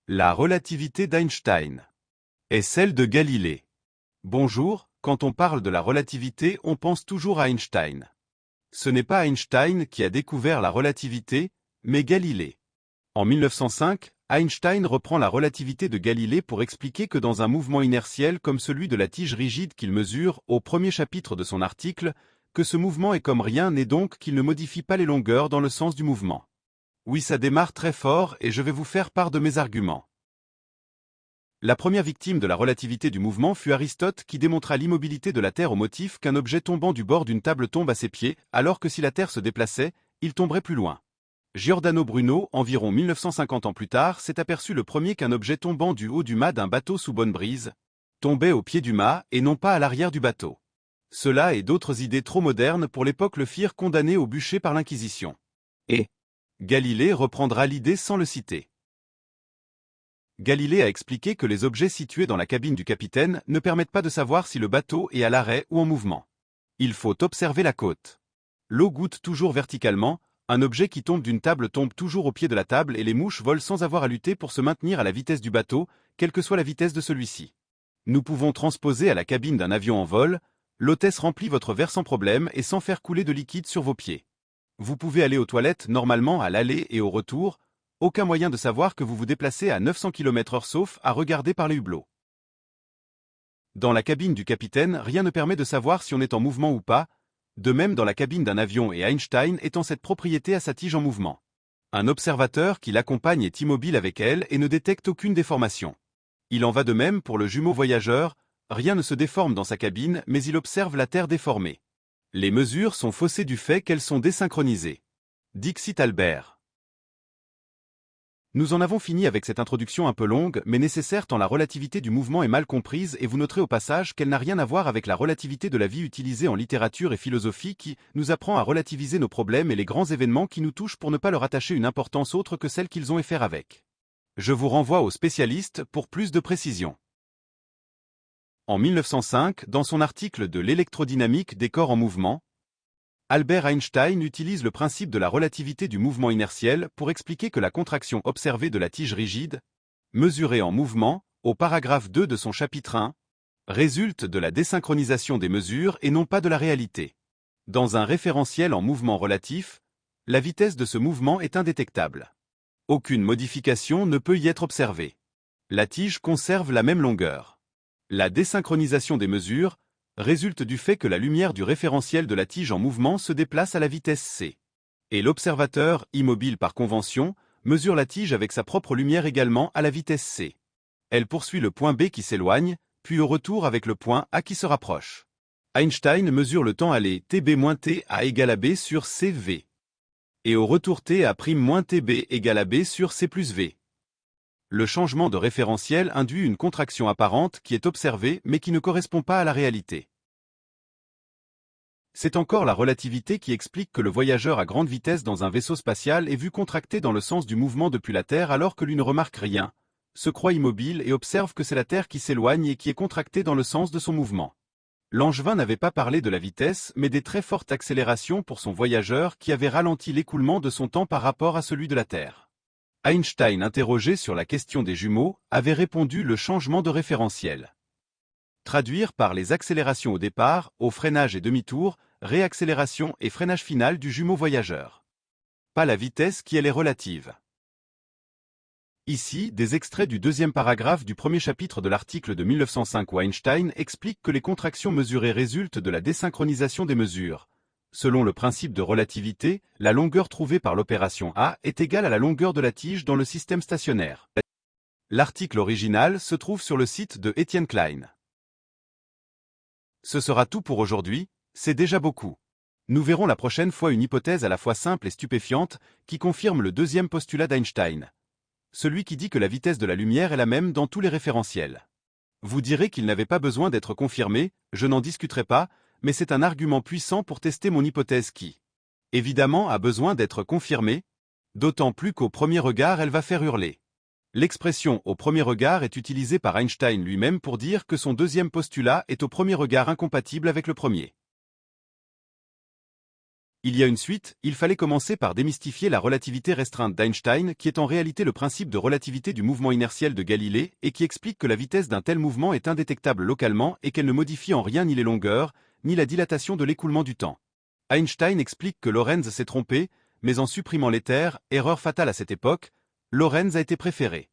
La relativité d'Einstein est celle de Galilée. Bonjour, quand on parle de la relativité, on pense toujours à Einstein. Ce n'est pas Einstein qui a découvert la relativité, mais Galilée. En 1905, Einstein reprend la relativité de Galilée pour expliquer que dans un mouvement inertiel comme celui de la tige rigide qu'il mesure, au premier chapitre de son article, que ce mouvement est comme rien et donc qu'il ne modifie pas les longueurs dans le sens du mouvement. Oui, ça démarre très fort et je vais vous faire part de mes arguments. La première victime de la relativité du mouvement fut Aristote qui démontra l'immobilité de la Terre au motif qu'un objet tombant du bord d'une table tombe à ses pieds, alors que si la Terre se déplaçait, il tomberait plus loin. Giordano Bruno, environ 1950 ans plus tard, s'est aperçu le premier qu'un objet tombant du haut du mât d'un bateau sous bonne brise tombait au pied du mât et non pas à l'arrière du bateau. Cela et d'autres idées trop modernes pour l'époque le firent condamner au bûcher par l'Inquisition. Et Galilée reprendra l'idée sans le citer. Galilée a expliqué que les objets situés dans la cabine du capitaine ne permettent pas de savoir si le bateau est à l'arrêt ou en mouvement. Il faut observer la côte. L'eau goutte toujours verticalement, un objet qui tombe d'une table tombe toujours au pied de la table et les mouches volent sans avoir à lutter pour se maintenir à la vitesse du bateau, quelle que soit la vitesse de celui-ci. Nous pouvons transposer à la cabine d'un avion en vol, l'hôtesse remplit votre verre sans problème et sans faire couler de liquide sur vos pieds. Vous pouvez aller aux toilettes normalement à l'aller et au retour, aucun moyen de savoir que vous vous déplacez à 900 km/h sauf à regarder par les hublots. Dans la cabine du capitaine, rien ne permet de savoir si on est en mouvement ou pas, de même dans la cabine d'un avion et Einstein étant cette propriété à sa tige en mouvement. Un observateur qui l'accompagne est immobile avec elle et ne détecte aucune déformation. Il en va de même pour le jumeau voyageur, rien ne se déforme dans sa cabine mais il observe la Terre déformée. Les mesures sont faussées du fait qu'elles sont désynchronisées. Dixit Albert. Nous en avons fini avec cette introduction un peu longue, mais nécessaire tant la relativité du mouvement est mal comprise et vous noterez au passage qu'elle n'a rien à voir avec la relativité de la vie utilisée en littérature et philosophie qui nous apprend à relativiser nos problèmes et les grands événements qui nous touchent pour ne pas leur attacher une importance autre que celle qu'ils ont à faire avec. Je vous renvoie aux spécialistes pour plus de précision. En 1905, dans son article de l'électrodynamique des corps en mouvement, Albert Einstein utilise le principe de la relativité du mouvement inertiel pour expliquer que la contraction observée de la tige rigide, mesurée en mouvement, au paragraphe 2 de son chapitre 1, résulte de la désynchronisation des mesures et non pas de la réalité. Dans un référentiel en mouvement relatif, la vitesse de ce mouvement est indétectable. Aucune modification ne peut y être observée. La tige conserve la même longueur. La désynchronisation des mesures résulte du fait que la lumière du référentiel de la tige en mouvement se déplace à la vitesse c. Et l'observateur, immobile par convention, mesure la tige avec sa propre lumière également à la vitesse c. Elle poursuit le point B qui s'éloigne, puis au retour avec le point A qui se rapproche. Einstein mesure le temps aller TB-T A égale à B sur CV. Et au retour T A'-TB égale à B sur C plus V. Le changement de référentiel induit une contraction apparente qui est observée mais qui ne correspond pas à la réalité. C'est encore la relativité qui explique que le voyageur à grande vitesse dans un vaisseau spatial est vu contracter dans le sens du mouvement depuis la Terre alors que lui ne remarque rien, se croit immobile et observe que c'est la Terre qui s'éloigne et qui est contractée dans le sens de son mouvement. Langevin n'avait pas parlé de la vitesse mais des très fortes accélérations pour son voyageur qui avait ralenti l'écoulement de son temps par rapport à celui de la Terre. Einstein, interrogé sur la question des jumeaux, avait répondu le changement de référentiel. Traduire par les accélérations au départ, au freinage et demi-tour, réaccélération et freinage final du jumeau voyageur. Pas la vitesse qui elle est relative. Ici, des extraits du deuxième paragraphe du premier chapitre de l'article de 1905 où Einstein explique que les contractions mesurées résultent de la désynchronisation des mesures. Selon le principe de relativité, la longueur trouvée par l'opération A est égale à la longueur de la tige dans le système stationnaire. L'article original se trouve sur le site de Étienne Klein. Ce sera tout pour aujourd'hui, c'est déjà beaucoup. Nous verrons la prochaine fois une hypothèse à la fois simple et stupéfiante qui confirme le deuxième postulat d'Einstein. Celui qui dit que la vitesse de la lumière est la même dans tous les référentiels. Vous direz qu'il n'avait pas besoin d'être confirmé, je n'en discuterai pas, mais c'est un argument puissant pour tester mon hypothèse qui, évidemment, a besoin d'être confirmée, d'autant plus qu'au premier regard elle va faire hurler. L'expression « au premier regard » est utilisée par Einstein lui-même pour dire que son deuxième postulat est au premier regard incompatible avec le premier. Il y a une suite, il fallait commencer par démystifier la relativité restreinte d'Einstein, qui est en réalité le principe de relativité du mouvement inertiel de Galilée, et qui explique que la vitesse d'un tel mouvement est indétectable localement et qu'elle ne modifie en rien ni les longueurs, ni la dilatation de l'écoulement du temps. Einstein explique que Lorentz s'est trompé, mais en supprimant l'éther, erreur fatale à cette époque, Lorentz a été préféré.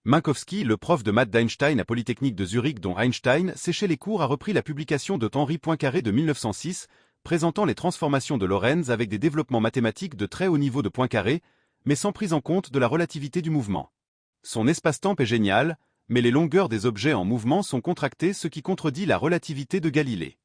Minkowski, le prof de maths d'Einstein à Polytechnique de Zurich dont Einstein séchait les cours, a repris la publication de Henri Poincaré de 1906, présentant les transformations de Lorentz avec des développements mathématiques de très haut niveau de Poincaré, mais sans prise en compte de la relativité du mouvement. Son espace-temps est génial, mais les longueurs des objets en mouvement sont contractées, ce qui contredit la relativité de Galilée.